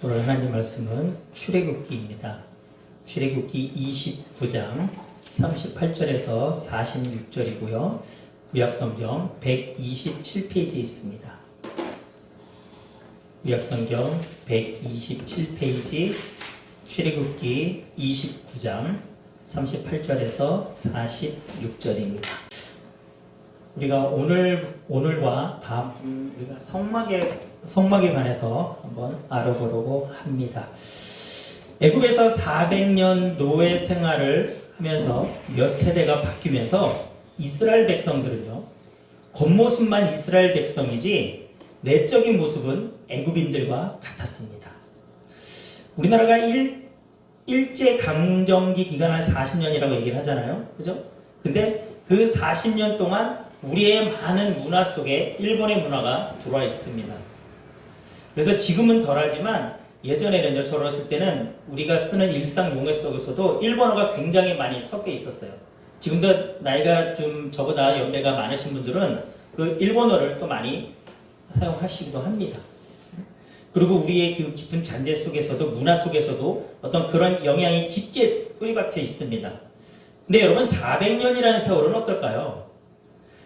오늘 하나님 말씀은 출애굽기입니다. 출애굽기 29장 38절에서 46절이고요. 구약성경 127페이지에 있습니다. 구약성경 127페이지 출애굽기 29장 38절에서 46절입니다. 우리가 오늘과 다음 우리가 성막에 관해서 한번 알아보려고 합니다. 애굽에서 400년 노예 생활을 하면서 몇 세대가 바뀌면서 이스라엘 백성들은요, 겉모습만 이스라엘 백성이지 내적인 모습은 애굽인들과 같았습니다. 우리나라가 일제강점기 기간 한 40년이라고 얘기를 하잖아요. 그죠? 근데 그 40년 동안 우리의 많은 문화 속에 일본의 문화가 들어와 있습니다. 그래서 지금은 덜하지만 예전에는요, 저 어렸을 때는 우리가 쓰는 일상 용어 속에서도 일본어가 굉장히 많이 섞여 있었어요. 지금도 나이가 좀 저보다 연배가 많으신 분들은 그 일본어를 또 많이 사용하시기도 합니다. 그리고 우리의 그 깊은 잔재 속에서도 문화 속에서도 어떤 그런 영향이 깊게 뿌리박혀 있습니다. 근데 여러분 400년이라는 세월은 어떨까요?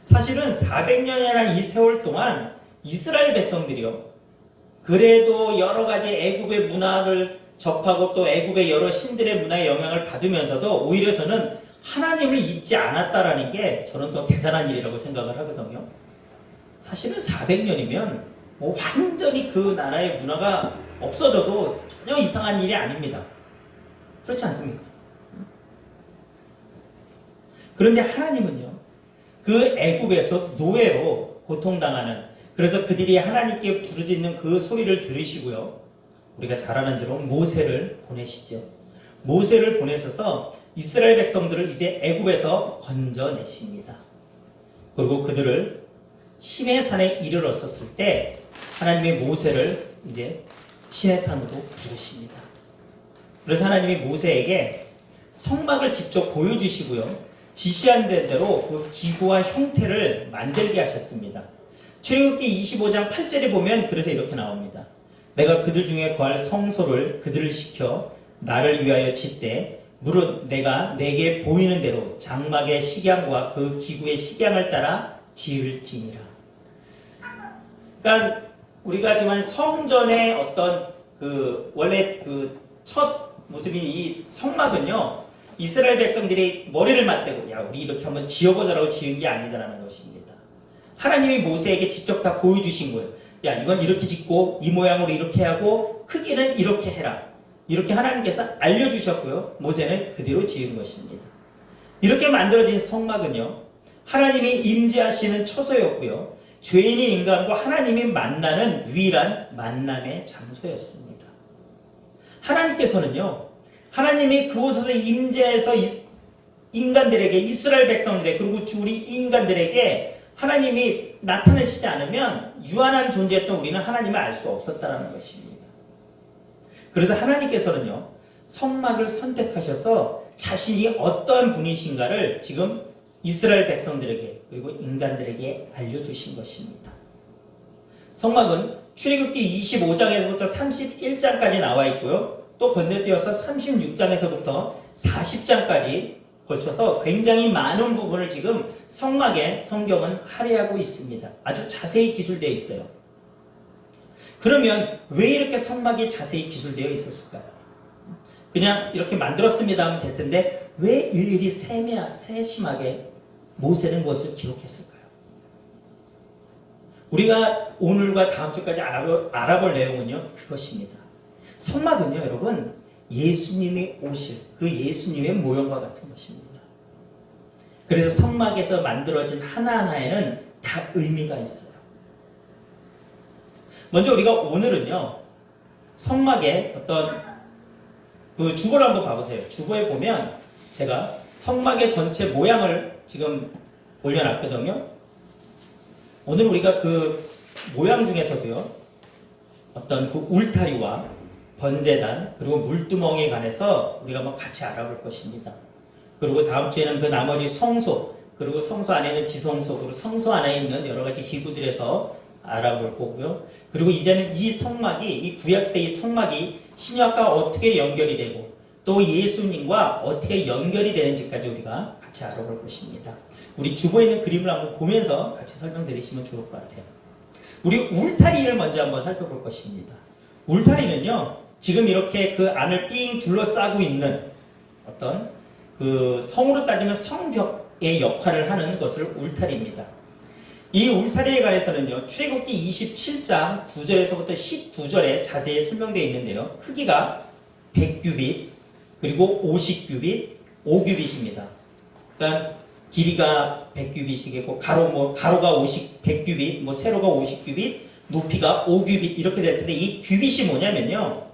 사실은 400년이라는 이 세월 동안 이스라엘 백성들이요, 그래도 여러 가지 애굽의 문화를 접하고 또 애굽의 여러 신들의 문화의 영향을 받으면서도 오히려 저는 하나님을 잊지 않았다라는 게 저는 더 대단한 일이라고 생각을 하거든요. 사실은 400년이면 완전히 그 나라의 문화가 없어져도 전혀 이상한 일이 아닙니다. 그렇지 않습니까? 그런데 하나님은요, 그 애굽에서 노예로 고통당하는, 그래서 그들이 하나님께 부르짖는 그 소리를 들으시고요, 우리가 잘 아는 대로 모세를 보내시죠. 모세를 보내셔서 이스라엘 백성들을 이제 애굽에서 건져내십니다. 그리고 그들을 시내산에 이르렀었을 때 하나님의 모세를 이제 시내산으로 부르십니다. 그래서 하나님이 모세에게 성막을 직접 보여주시고요, 지시한 대로 그 기구와 형태를 만들게 하셨습니다. 출애굽기 25장 8절에 보면 그래서 이렇게 나옵니다. 내가 그들 중에 거할 성소를 그들을 시켜 나를 위하여 짓되 무릇 내가 내게 보이는 대로 장막의 식양과 그 기구의 식양을 따라 지을지니라. 그러니까 우리가 지금 성전의 어떤 그 원래 그 첫 모습이 이 성막은요, 이스라엘 백성들이 머리를 맞대고 야 우리 이렇게 한번 지어보자라고 지은 게 아니다라는 것입니다. 하나님이 모세에게 직접 다 보여주신 거예요. 야 이건 이렇게 짓고 이 모양으로 이렇게 하고 크기는 이렇게 해라. 이렇게 하나님께서 알려주셨고요, 모세는 그대로 지은 것입니다. 이렇게 만들어진 성막은요, 하나님이 임재하시는 처소였고요, 죄인인 인간과 하나님이 만나는 유일한 만남의 장소였습니다. 하나님께서는요, 하나님이 그곳에서 임재해서 인간들에게, 이스라엘 백성들에게, 그리고 우리 인간들에게 하나님이 나타나시지 않으면 유한한 존재였던 우리는 하나님을 알 수 없었다는 것입니다. 그래서 하나님께서는요, 성막을 선택하셔서 자신이 어떠한 분이신가를 지금 이스라엘 백성들에게 그리고 인간들에게 알려주신 것입니다. 성막은 출애굽기 25장에서부터 31장까지 나와 있고요, 또 건너뛰어서 36장에서부터 40장까지 걸쳐서 굉장히 많은 부분을 지금 성막에 성경은 할애하고 있습니다. 아주 자세히 기술되어 있어요. 그러면 왜 이렇게 성막이 자세히 기술되어 있었을까요? 그냥 이렇게 만들었습니다 하면 될 텐데 왜 일일이 세심하게 모세는 무엇을 기록했을까요? 우리가 오늘과 다음 주까지 알아볼 내용은요, 그것입니다. 성막은요, 여러분, 예수님이 오실 그 예수님의 모형과 같은 것입니다. 그래서 성막에서 만들어진 하나하나에는 다 의미가 있어요. 먼저 우리가 오늘은요, 성막의 어떤 그 주보를 한번 봐보세요. 주보에 보면 제가 성막의 전체 모양을 지금 올려놨거든요. 오늘 우리가 그 모양 중에서도요, 어떤 그 울타리와 번제단 그리고 물두멍에 관해서 우리가 한번 같이 알아볼 것입니다. 그리고 다음 주에는 그 나머지 성소, 그리고 성소 안에 있는 지성소, 그리고 성소 안에 있는 여러 가지 기구들에서 알아볼 거고요. 그리고 이제는 이 성막이, 이 구약시대 이 성막이 신약과 어떻게 연결이 되고 또 예수님과 어떻게 연결이 되는지까지 우리가 같이 알아볼 것입니다. 우리 주보에 있는 그림을 한번 보면서 같이 설명드리시면 좋을 것 같아요. 우리 울타리를 먼저 한번 살펴볼 것입니다. 울타리는요, 지금 이렇게 그 안을 삥 둘러싸고 있는 어떤 그 성으로 따지면 성벽의 역할을 하는 것을 울타리입니다. 이 울타리에 관해서는요, 출애굽기 27장 9절에서부터 19절에 자세히 설명되어 있는데요. 크기가 100규빗, 그리고 50규빗, 5규빗입니다. 그러니까 길이가 100규빗이겠고, 가로가 100규빗, 세로가 50규빗, 높이가 5규빗 이렇게 될 텐데, 이 규빗이 뭐냐면요,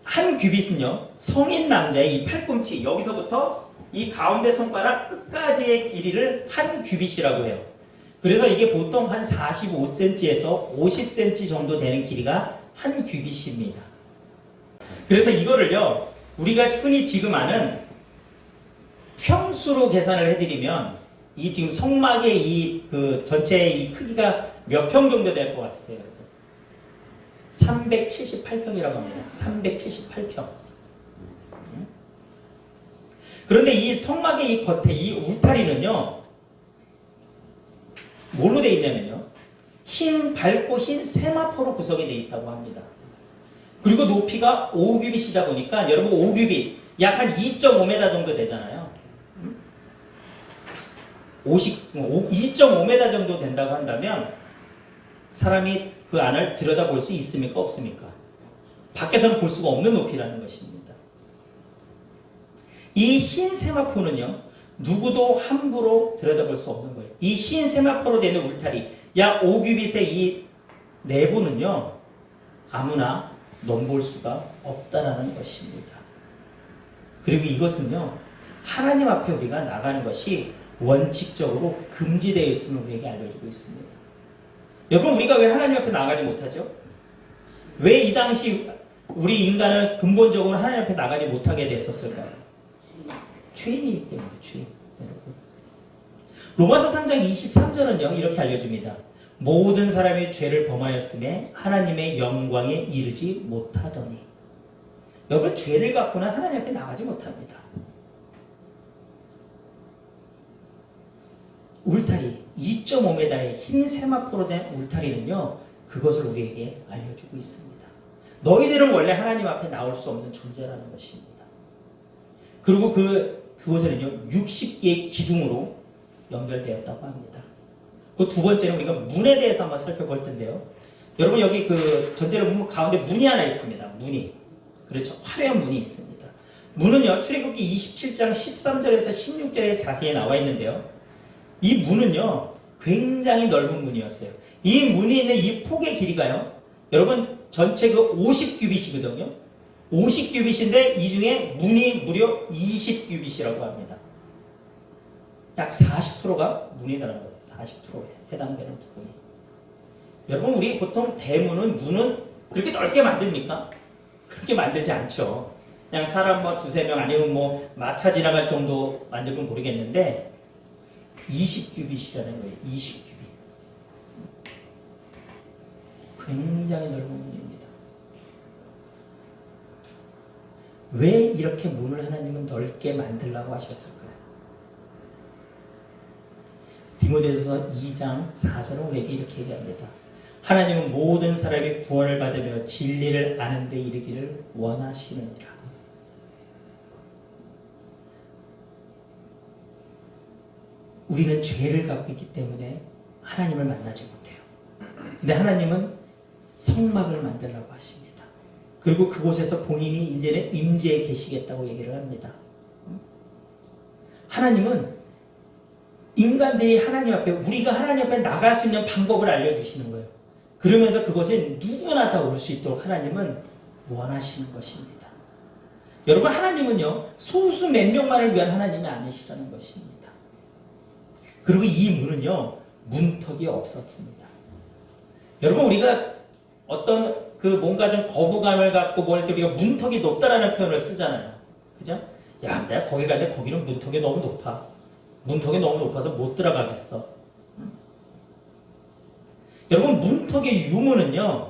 한 규빗은요, 성인 남자의 이 팔꿈치, 여기서부터 이 가운데 손가락 끝까지의 길이를 한 규빗이라고 해요. 그래서 이게 보통 한 45cm에서 50cm 정도 되는 길이가 한 규빗입니다. 그래서 이거를요, 우리가 흔히 지금 아는 평수로 계산을 해드리면 이 지금 성막의 이 그 전체의 이 크기가 몇 평 정도 될 것 같으세요? 378평이라고 합니다. 378평. 그런데 이 성막의 이 겉에 이 울타리는요, 뭘로 되어 있냐면요, 흰 밝고 흰 세마포로 구성이 되어 있다고 합니다. 그리고 높이가 5규빗이다 보니까 여러분 5규빗 약 한 2.5m 정도 되잖아요. 2.5m 정도 된다고 한다면 사람이 그 안을 들여다볼 수 있습니까? 없습니까? 밖에서는 볼 수가 없는 높이라는 것입니다. 이 흰 세마포는요, 누구도 함부로 들여다볼 수 없는 거예요. 이 흰 세마포로 되는 울타리, 약 5규빗의 이 내부는요, 아무나 넘볼 수가 없다라는 것입니다. 그리고 이것은요, 하나님 앞에 우리가 나가는 것이 원칙적으로 금지되어 있음을 우리에게 알려주고 있습니다. 여러분, 우리가 왜 하나님 앞에 나가지 못하죠? 왜 이 당시 우리 인간은 근본적으로 하나님 앞에 나가지 못하게 됐었을까요? 죄인이기 때문에, 죄인. 여러분. 로마서 3장 23절은요, 이렇게 알려줍니다. 모든 사람이 죄를 범하였음에 하나님의 영광에 이르지 못하더니. 여러분, 죄를 갖고는 하나님 앞에 나가지 못합니다. 울타리, 2.5m의 흰 세마포로 된 울타리는요, 그것을 우리에게 알려주고 있습니다. 너희들은 원래 하나님 앞에 나올 수 없는 존재라는 것입니다. 그리고 그것에는요, 60개의 기둥으로 연결되었다고 합니다. 그 두 번째는 우리가 문에 대해서 한번 살펴볼 텐데요. 여러분, 여기 그 전제를 보면 가운데 문이 하나 있습니다. 문이. 그렇죠. 화려한 문이 있습니다. 문은요, 출애굽기 27장 13절에서 16절에 자세히 나와 있는데요. 이 문은요, 굉장히 넓은 문이었어요. 이 문이 있는 이 폭의 길이가요, 여러분, 전체 그 50규빗이거든요. 50규빗인데 이 중에 문이 무려 20규빗이라고 합니다. 약 40%가 문이라는 거예요. 40%에 해당되는 부분이. 여러분, 우리 보통 대문은, 문은 그렇게 넓게 만듭니까? 그렇게 만들지 않죠. 그냥 사람 두세 명 아니면 마차 지나갈 정도 만들면 모르겠는데 20규빗이라는 거예요. 20규빗. 굉장히 넓은 문입니다. 왜 이렇게 문을 하나님은 넓게 만들라고 하셨을까요? 디모데전서 2장 4절은 우리에게 이렇게 얘기합니다. 하나님은 모든 사람이 구원을 받으며 진리를 아는 데 이르기를 원하시느니라. 우리는 죄를 갖고 있기 때문에 하나님을 만나지 못해요. 근데 하나님은 성막을 만들라고 하십니다. 그리고 그곳에서 본인이 이제는 임재해 계시겠다고 얘기를 합니다. 하나님은 인간들이 하나님 앞에, 우리가 하나님 앞에 나갈 수 있는 방법을 알려주시는 거예요. 그러면서 그것에 누구나 다 올 수 있도록 하나님은 원하시는 것입니다. 여러분, 하나님은요, 소수 몇 명만을 위한 하나님이 아니시라는 것입니다. 그리고 이 문은요, 문턱이 없었습니다. 여러분, 우리가 어떤 뭔가 좀 거부감을 갖고 뭘 때 우리가 문턱이 높다라는 표현을 쓰잖아요. 그죠? 야, 내가 거기 갈 때 거기는 문턱이 너무 높아. 문턱이 너무 높아서 못 들어가겠어. 여러분 문턱의 유무는요,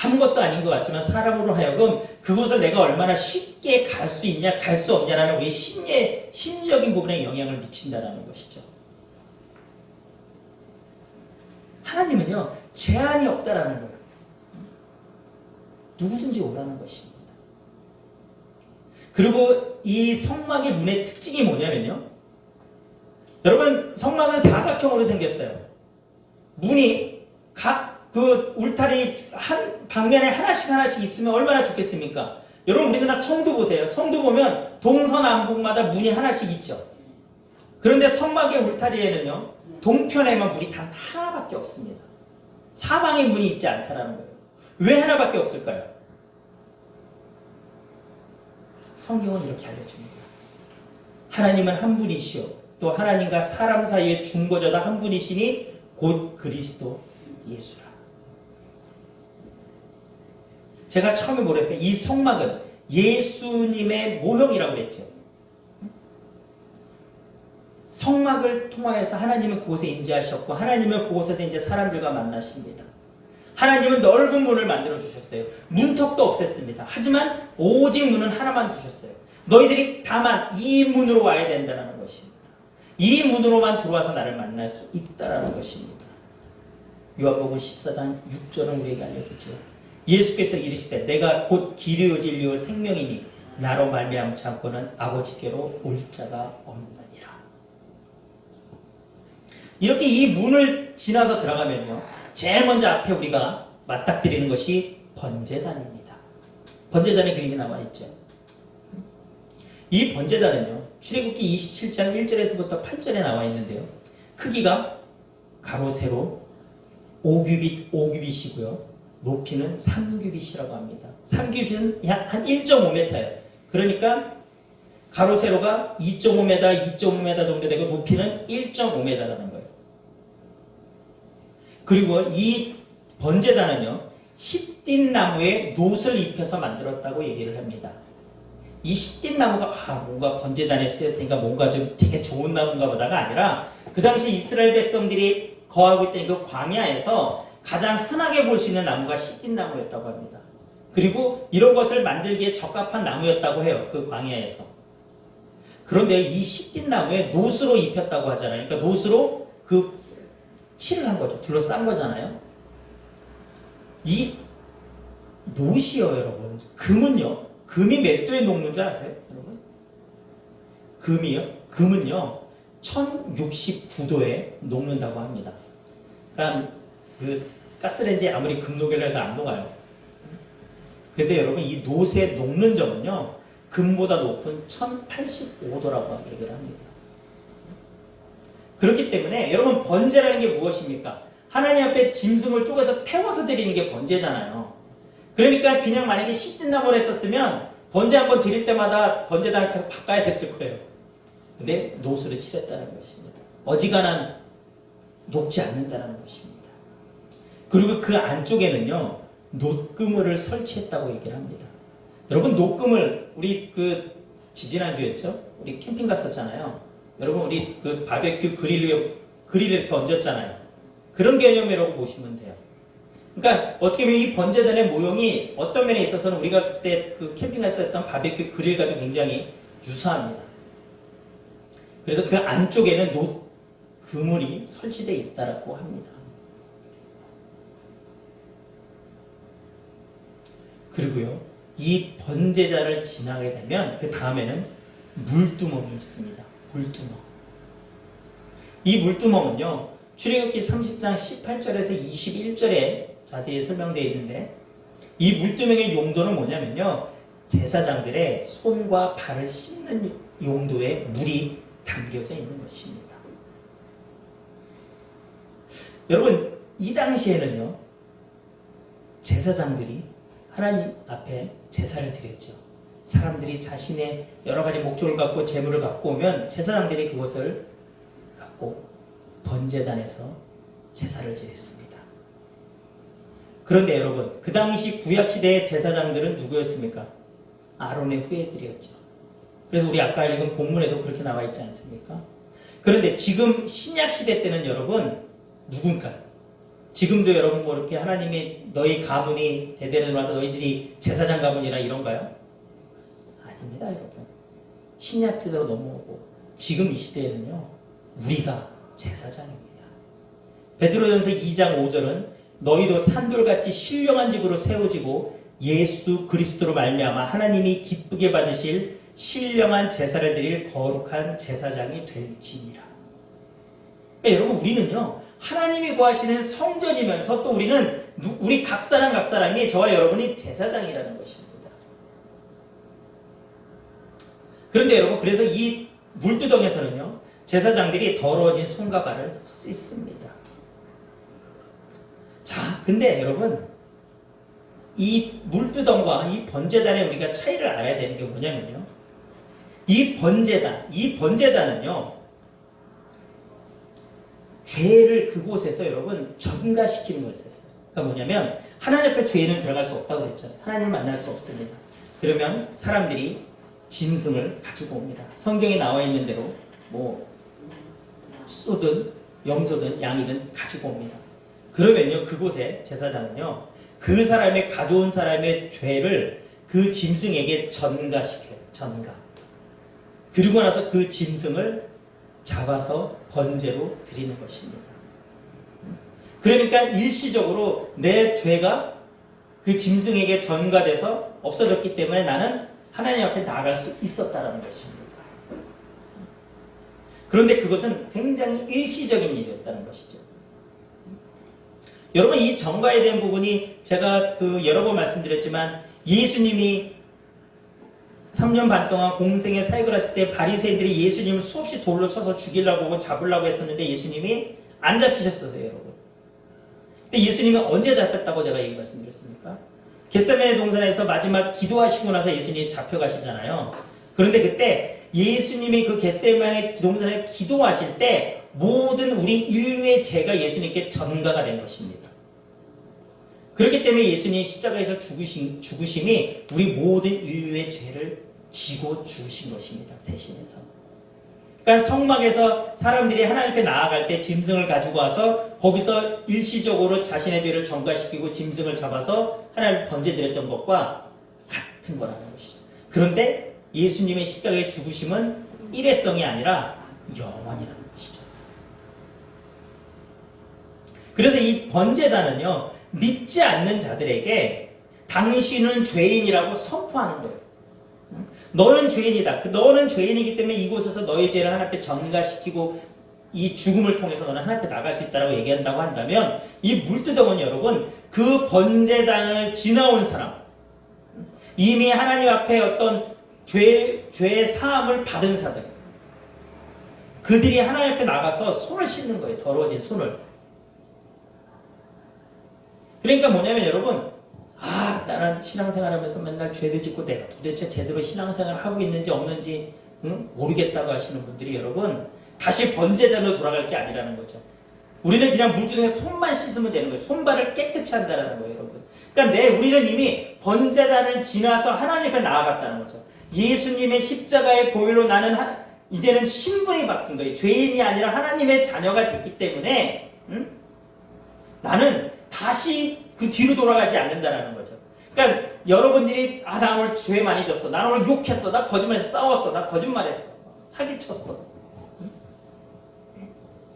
아무것도 아닌 것 같지만 사람으로 하여금 그곳을 내가 얼마나 쉽게 갈 수 있냐 갈 수 없냐라는 우리 심리적인 부분에 영향을 미친다는 것이죠. 하나님은요 제한이 없다라는 거예요. 누구든지 오라는 것입니다. 그리고 이 성막의 문의 특징이 뭐냐면요, 여러분 성막은 사각형으로 생겼어요. 문이 각 그 울타리 한 방면에 하나씩 있으면 얼마나 좋겠습니까? 여러분 우리나라 성도 보세요. 성도 보면 동서남북마다 문이 하나씩 있죠. 그런데 성막의 울타리에는요 동편에만 문이 단 하나밖에 없습니다. 사방에 문이 있지 않다라는 거예요. 왜 하나밖에 없을까요? 성경은 이렇게 알려줍니다. 하나님은 한 분이시오. 또 하나님과 사람 사이의 중보자가 한 분이시니 곧 그리스도 예수라. 제가 처음에 뭐랬어요? 이 성막은 예수님의 모형이라고 그랬죠. 성막을 통하여서 하나님은 그곳에 임재하셨고 하나님은 그곳에서 이제 사람들과 만나십니다. 하나님은 넓은 문을 만들어 주셨어요. 문턱도 없앴습니다. 하지만 오직 문은 하나만 주셨어요. 너희들이 다만 이 문으로 와야 된다는 것입니다. 이 문으로만 들어와서 나를 만날 수 있다는 것입니다. 요한복음 14장 6절은 우리에게 알려주죠. 예수께서 이르시되 내가 곧 길이요 진리요 생명이니 나로 말미암지 않고는 아버지께로 올 자가 없느니라. 이렇게 이 문을 지나서 들어가면요, 제일 먼저 앞에 우리가 맞닥뜨리는 것이 번제단입니다. 번제단의 그림이 나와 있죠. 이 번제단은요, 출애굽기 27장 1절에서부터 8절에 나와 있는데요, 크기가 가로 세로 5규빗이고요 높이는 3규빗이라고 합니다. 3규빗은 한 1.5m예요. 그러니까 가로 세로가 2.5m, 2.5m 정도 되고 높이는 1.5m라는 거예요. 그리고 이 번제단은요, 시띠 나무에 놋을 입혀서 만들었다고 얘기를 합니다. 이 시띠 나무가 뭔가 번제단에 쓰였으니까 뭔가 좀 되게 좋은 나무인가 보다가 아니라 그 당시 이스라엘 백성들이 거하고 있던 그 광야에서 가장 흔하게 볼 수 있는 나무가 시띠 나무였다고 합니다. 그리고 이런 것을 만들기에 적합한 나무였다고 해요. 그 광야에서. 그런데 이 시띠 나무에 놋으로 입혔다고 하잖아요. 그러니까 놋으로 그 칠을 한 거죠. 둘러싼 거잖아요. 이 놋이요, 여러분. 금은요. 금이 몇 도에 녹는 줄 아세요, 여러분? 금이요? 금은요. 1069도에 녹는다고 합니다. 그러니까 그 가스레인지에 아무리 금 녹여도 안 녹아요. 근데 여러분 이 놋의 녹는 점은요, 금보다 높은 1085도라고 얘기를 합니다. 그렇기 때문에 여러분 번제라는 게 무엇입니까? 하나님 앞에 짐승을 쪼개서 태워서 드리는 게 번제잖아요. 그러니까 그냥 만약에 시든 나무를 했었으면 번제 한번 드릴 때마다 번제단을 계속 바꿔야 됐을 거예요. 근데 놋으로 칠했다는 것입니다. 어지간한 녹지 않는다는 것입니다. 그리고 그 안쪽에는요, 놋그물을 설치했다고 얘기를 합니다. 여러분, 놋그물, 우리 지지난주였죠? 우리 캠핑 갔었잖아요. 여러분, 우리 바베큐 그릴 이렇게 얹었잖아요. 그런 개념이라고 보시면 돼요. 그러니까, 어떻게 보면 이 번제단의 모형이 어떤 면에 있어서는 우리가 그때 캠핑에서 했던 바베큐 그릴과도 굉장히 유사합니다. 그래서 그 안쪽에는 놋그물이 설치되어 있다고 합니다. 그리고요, 이 번제단을 지나게 되면 그 다음에는 물두멍이 있습니다. 물두멍. 이 물두멍은요, 출애굽기 30장 18절에서 21절에 자세히 설명되어 있는데, 이 물두멍의 용도는 뭐냐면요, 제사장들의 손과 발을 씻는 용도의 물이 담겨져 있는 것입니다. 여러분, 이 당시에는요, 제사장들이 하나님 앞에 제사를 드렸죠. 사람들이 자신의 여러 가지 목적을 갖고 재물을 갖고 오면 제사장들이 그것을 갖고 번제단에서 제사를 지냈습니다. 그런데 여러분, 그 당시 구약시대의 제사장들은 누구였습니까? 아론의 후예들이었죠. 그래서 우리 아까 읽은 본문에도 그렇게 나와 있지 않습니까? 그런데 지금 신약시대 때는 여러분, 누군가요? 지금도 여러분 뭐 이렇게 하나님이 너희 가문이 대대로 와서 너희들이 제사장 가문이라 이런가요? 아닙니다, 여러분. 신약 시대로 넘어오고 지금 이 시대에는요, 우리가 제사장입니다. 베드로전서 2장 5절은 너희도 산돌같이 신령한 집으로 세워지고 예수 그리스도로 말미암아 하나님이 기쁘게 받으실 신령한 제사를 드릴 거룩한 제사장이 될지니라. 그러니까 여러분, 우리는요, 하나님이 구하시는 성전이면서 또 우리는 우리 각 사람이 저와 여러분이 제사장이라는 것입니다. 그런데 여러분, 그래서 이 물두덩에서는요, 제사장들이 더러워진 손과 발을 씻습니다. 자, 근데 여러분, 이 물두덩과 이 번제단에 우리가 차이를 알아야 되는 게 뭐냐면요, 이 번제단은요, 죄를 그곳에서 여러분 전가시키는 것이었어요. 그러니까 뭐냐면, 하나님 앞에 죄는 들어갈 수 없다고 그랬잖아요. 하나님을 만날 수 없습니다. 그러면 사람들이 짐승을 가지고 옵니다. 성경에 나와 있는 대로 뭐 소든 염소든 양이든 가지고 옵니다. 그러면요, 그곳에 제사장은요, 그 사람의 가져온 사람의 죄를 그 짐승에게 전가시켜요. 전가. 그리고 나서 그 짐승을 잡아서 번제로 드리는 것입니다. 그러니까 일시적으로 내 죄가 그 짐승에게 전가돼서 없어졌기 때문에 나는 하나님 앞에 나아갈 수 있었다는 것입니다. 그런데 그것은 굉장히 일시적인 일이었다는 것이죠. 여러분, 이 전가에 대한 부분이 제가 여러 번 말씀드렸지만, 예수님이 3년 반 동안 공생의 사역을 하실 때 바리새인들이 예수님을 수없이 돌로 쳐서 죽이려고 잡으려고 했었는데 예수님이 안 잡히셨어요, 여러분. 근데 예수님이 언제 잡혔다고 제가 얘기 말씀드렸습니까? 겟세마네 동산에서 마지막 기도하시고 나서 예수님이 잡혀가시잖아요. 그런데 그때 예수님이 그 겟세마네 동산에 기도하실 때 모든 우리 인류의 죄가 예수님께 전가가 된 것입니다. 그렇기 때문에 예수님이 십자가에서 죽으심이 우리 모든 인류의 죄를 지고 죽으신 것입니다. 대신해서. 그러니까 성막에서 사람들이 하나님 앞에 나아갈 때 짐승을 가지고 와서 거기서 일시적으로 자신의 죄를 전가시키고 짐승을 잡아서 하나님 번제드렸던 것과 같은 거라는 것이죠. 그런데 예수님의 십자가의 죽으심은 일회성이 아니라 영원이라는 것이죠. 그래서 이 번제단은요, 믿지 않는 자들에게 당신은 죄인이라고 선포하는 거예요. 너는 죄인이다. 너는 죄인이기 때문에 이곳에서 너의 죄를 하나님 앞에 전가시키고 이 죽음을 통해서 너는 하나님 앞에 나갈 수 있다고 얘기한다고 한다면, 이 물두덩은 여러분, 그 번제단을 지나온 사람, 이미 하나님 앞에 어떤 죄의 사함을 받은 자들, 그들이 하나님 앞에 나가서 손을 씻는 거예요. 더러워진 손을. 그러니까 뭐냐면 여러분, 나는 신앙생활하면서 맨날 죄를 짓고 내가 도대체 제대로 신앙생활을 하고 있는지 없는지 모르겠다고 하시는 분들이 여러분, 다시 번제단으로 돌아갈 게 아니라는 거죠. 우리는 그냥 물두덩에 손만 씻으면 되는 거예요. 손발을 깨끗이 한다는 거예요, 여러분. 그러니까 우리는 이미 번제단을 지나서 하나님 앞에 나아갔다는 거죠. 예수님의 십자가의 보혈로 나는 이제는 신분이 바뀐 거예요. 죄인이 아니라 하나님의 자녀가 됐기 때문에 나는 다시 그 뒤로 돌아가지 않는다는 거죠. 그러니까 여러분들이 나 오늘 죄 많이 졌어. 나 오늘 욕했어. 나 거짓말해서 싸웠어. 나 거짓말했어. 사기쳤어.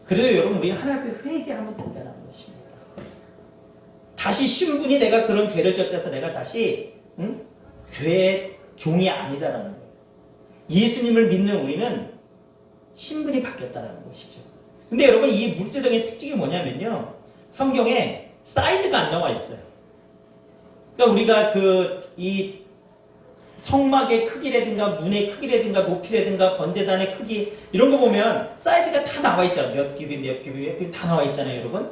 그래도 여러분, 우리는 하나님 앞에 회개하면 된다는 것입니다. 다시 신분이 내가 그런 죄를 졌다서 내가 다시 죄의 종이 아니다라는 거예요. 예수님을 믿는 우리는 신분이 바뀌었다는 것이죠. 근데 여러분, 이 물두덩의 특징이 뭐냐면요, 성경에 사이즈가 안 나와 있어요. 그러니까 우리가 이 성막의 크기라든가 문의 크기라든가 높이라든가 번제단의 크기 이런 거 보면 사이즈가 다 나와 있잖아요. 몇 규비 몇 규비 다 나와 있잖아요, 여러분.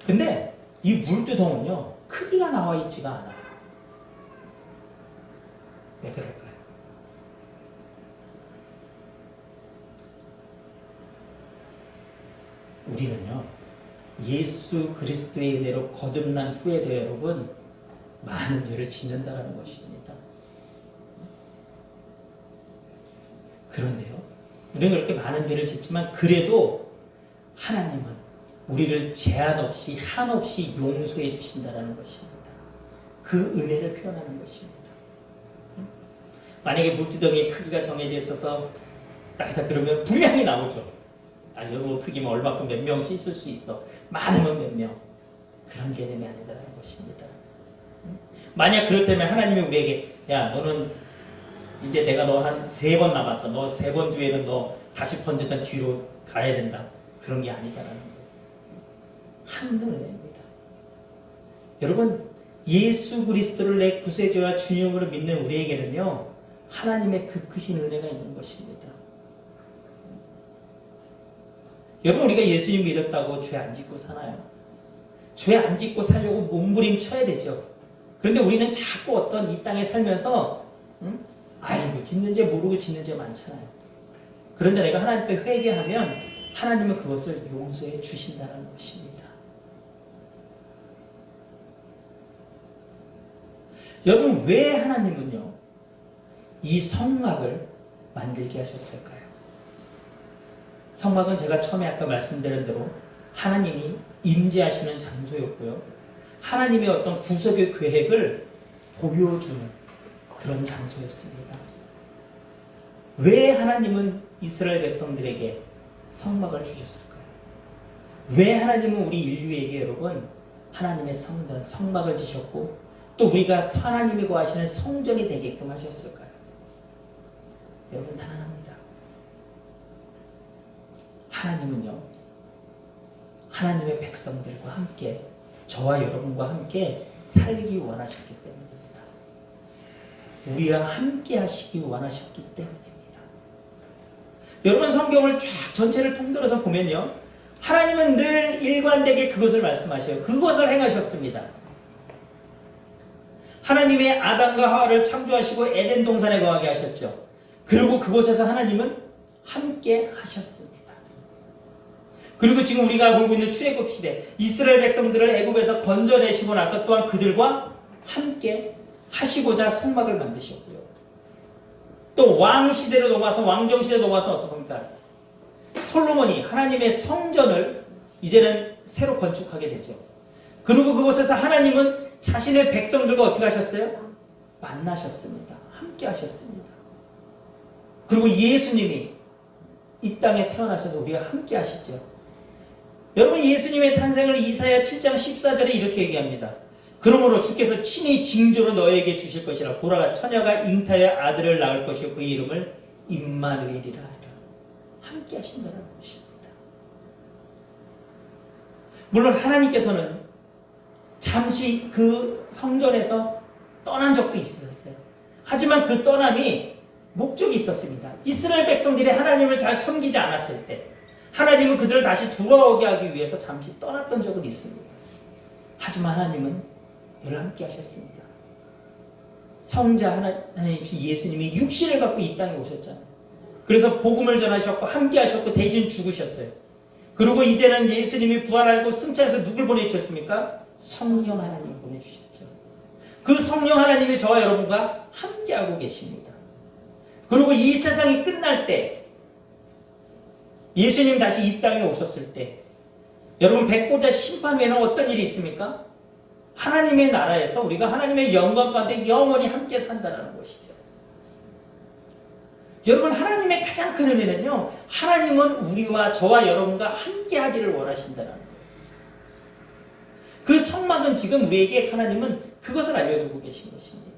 근데 이 물두덩은요, 크기가 나와 있지가 않아요. 왜 그럴까요? 우리는요, 예수 그리스도의 은혜로 거듭난 후에도 여러분, 많은 죄를 짓는다는 것입니다. 그런데요, 우리는 그렇게 많은 죄를 짓지만 그래도 하나님은 우리를 제한 없이 한없이 용서해 주신다는 것입니다. 그 은혜를 표현하는 것입니다. 만약에 물두덩이의 크기가 정해져 있어서 딱이다 그러면 분량이 나오죠. 요 크기면 얼마큼 몇 명씩 있을 수 있어. 많으면 몇 명. 그런 개념이 아니다라는 것입니다. 만약 그렇다면 하나님이 우리에게 야 너는 이제 내가 너 한 3번 남았다. 너 3번 뒤에는 너 다시 번졌던 뒤로 가야 된다. 그런 게 아니다라는 거예요. 하나님은 은혜입니다. 여러분 예수 그리스도를 내 구세주와 주님으로 믿는 우리에게는요. 하나님의 그 크신 은혜가 있는 것입니다. 여러분 우리가 예수님 믿었다고 죄 안 짓고 사나요? 죄 안 짓고 살려고 몸부림쳐야 되죠. 그런데 우리는 자꾸 어떤 이 땅에 살면서 알고 짓는지 모르고 짓는지 많잖아요. 그런데 내가 하나님 앞에 회개하면 하나님은 그것을 용서해 주신다는 것입니다. 여러분 왜 하나님은요 이 성막을 만들게 하셨을까요? 성막은 제가 처음에 아까 말씀드린 대로 하나님이 임재하시는 장소였고요. 하나님의 어떤 구속의 계획을 보여주는 그런 장소였습니다. 왜 하나님은 이스라엘 백성들에게 성막을 주셨을까요? 왜 하나님은 우리 인류에게 여러분 하나님의 성전, 성막을 지셨고 또 우리가 하나님이 거하시는 성전이 되게끔 하셨을까요? 여러분 단언합니다. 하나님은요 하나님의 백성들과 함께 저와 여러분과 함께 살기 원하셨기 때문입니다. 우리와 함께 하시기 원하셨기 때문입니다. 여러분 성경을 쫙 전체를 통틀어서 보면요 하나님은 늘 일관되게 그것을 말씀하셔요. 그것을 행하셨습니다. 하나님의 아담과 하와를 창조하시고 에덴 동산에 거하게 하셨죠. 그리고 그곳에서 하나님은 함께 하셨습니다. 그리고 지금 우리가 보고 있는 출애굽 시대 이스라엘 백성들을 애굽에서 건져내시고 나서 또한 그들과 함께 하시고자 성막을 만드셨고요. 또 왕 시대로 넘어와서 왕정 시대로 넘어와서 어떡합니까? 솔로몬이 하나님의 성전을 이제는 새로 건축하게 되죠. 그리고 그곳에서 하나님은 자신의 백성들과 어떻게 하셨어요? 만나셨습니다. 함께 하셨습니다. 그리고 예수님이 이 땅에 태어나셔서 우리와 함께 하시죠. 여러분 예수님의 탄생을 이사야 7장 14절에 이렇게 얘기합니다. 그러므로 주께서 친히 징조로 너에게 주실 것이라. 보라 처녀가 잉타의 아들을 낳을 것이요 그의 이름을 임마누엘이라 하리라. 함께 하신다는 것입니다. 물론 하나님께서는 잠시 그 성전에서 떠난 적도 있었어요. 하지만 그 떠남이 목적이 있었습니다. 이스라엘 백성들이 하나님을 잘 섬기지 않았을 때 하나님은 그들을 다시 돌아오게 하기 위해서 잠시 떠났던 적은 있습니다. 하지만 하나님은 늘 함께 하셨습니다. 성자 하나님이신 예수님이 육신을 갖고 이 땅에 오셨잖아요. 그래서 복음을 전하셨고 함께 하셨고 대신 죽으셨어요. 그리고 이제는 예수님이 부활하고 승천해서 누굴 보내주셨습니까? 성령 하나님 보내주셨죠. 그 성령 하나님이 저와 여러분과 함께하고 계십니다. 그리고 이 세상이 끝날 때 예수님 다시 이 땅에 오셨을 때 여러분 백보자 심판 후에는 어떤 일이 있습니까? 하나님의 나라에서 우리가 하나님의 영광 가운데 영원히 함께 산다는 것이죠. 여러분 하나님의 가장 큰 은혜는요 하나님은 우리와 저와 여러분과 함께 하기를 원하신다는 거예요. 그 성막은 지금 우리에게 하나님은 그것을 알려주고 계신 것입니다.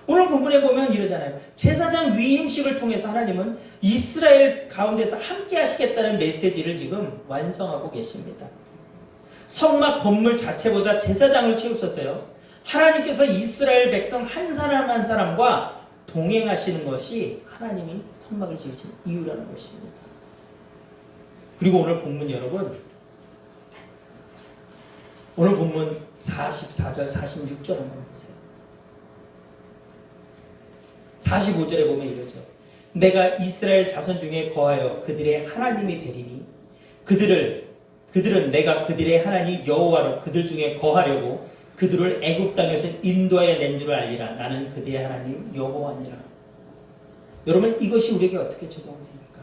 오늘 본문에 보면 이러잖아요. 제사장 위임식을 통해서 하나님은 이스라엘 가운데서 함께 하시겠다는 메시지를 지금 완성하고 계십니다. 성막 건물 자체보다 제사장을 세우셨어요. 하나님께서 이스라엘 백성 한 사람 한 사람과 동행하시는 것이 하나님이 성막을 지으신 이유라는 것입니다. 그리고 오늘 본문 여러분, 오늘 본문 44절 46절 한번 보세요. 45절에 보면 이러죠. 내가 이스라엘 자손 중에 거하여 그들의 하나님이 되리니 그들은 내가 그들의 하나님 여호와로 그들 중에 거하려고 그들을 애굽 땅에서 인도하여 낸 줄 알리라. 나는 그들의 하나님 여호와니라. 여러분 이것이 우리에게 어떻게 적용됩니까?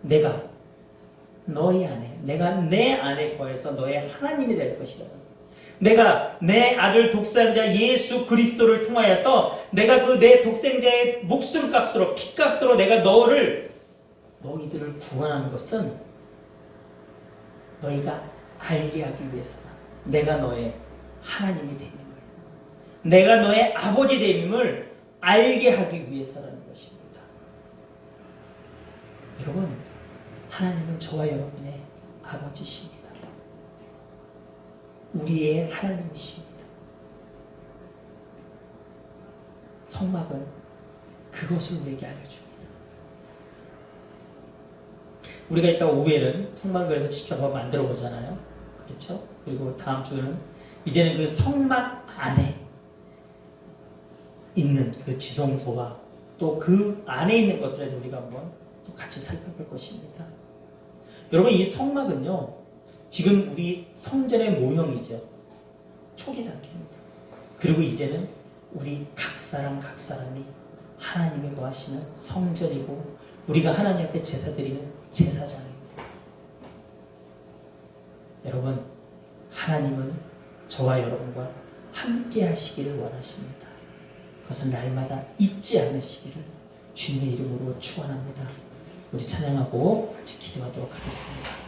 내가 너희 안에, 내가 내 안에 거해서 너의 하나님이 될 것이다. 내가 내 아들 독생자 예수 그리스도를 통하여서 내가 그 내 독생자의 목숨값으로 피값으로 내가 너희들을 구원한 것은 너희가 알게 하기 위해서다. 내가 너의 하나님이 됨임을, 내가 너의 아버지 됨임을 알게 하기 위해서라는 것입니다. 여러분, 하나님은 저와 여러분의 아버지십니다. 우리의 하나님이십니다. 성막은 그것을 우리에게 알려줍니다. 우리가 이따 오후에는 성막을 그래서 직접 한번 만들어 보잖아요. 그렇죠? 그리고 다음 주는 이제는 그 성막 안에 있는 그 지성소와 또 그 안에 있는 것들에 대해서 우리가 한번 또 같이 살펴볼 것입니다. 여러분, 이 성막은요, 지금 우리 성전의 모형이죠. 초기 단계입니다. 그리고 이제는 우리 각 사람이 하나님이 거하시는 성전이고 우리가 하나님 앞에 제사 드리는 제사장입니다. 여러분, 하나님은 저와 여러분과 함께 하시기를 원하십니다. 그것은 날마다 잊지 않으시기를 주님의 이름으로 축원합니다. 우리 찬양하고 같이 기도하도록 하겠습니다.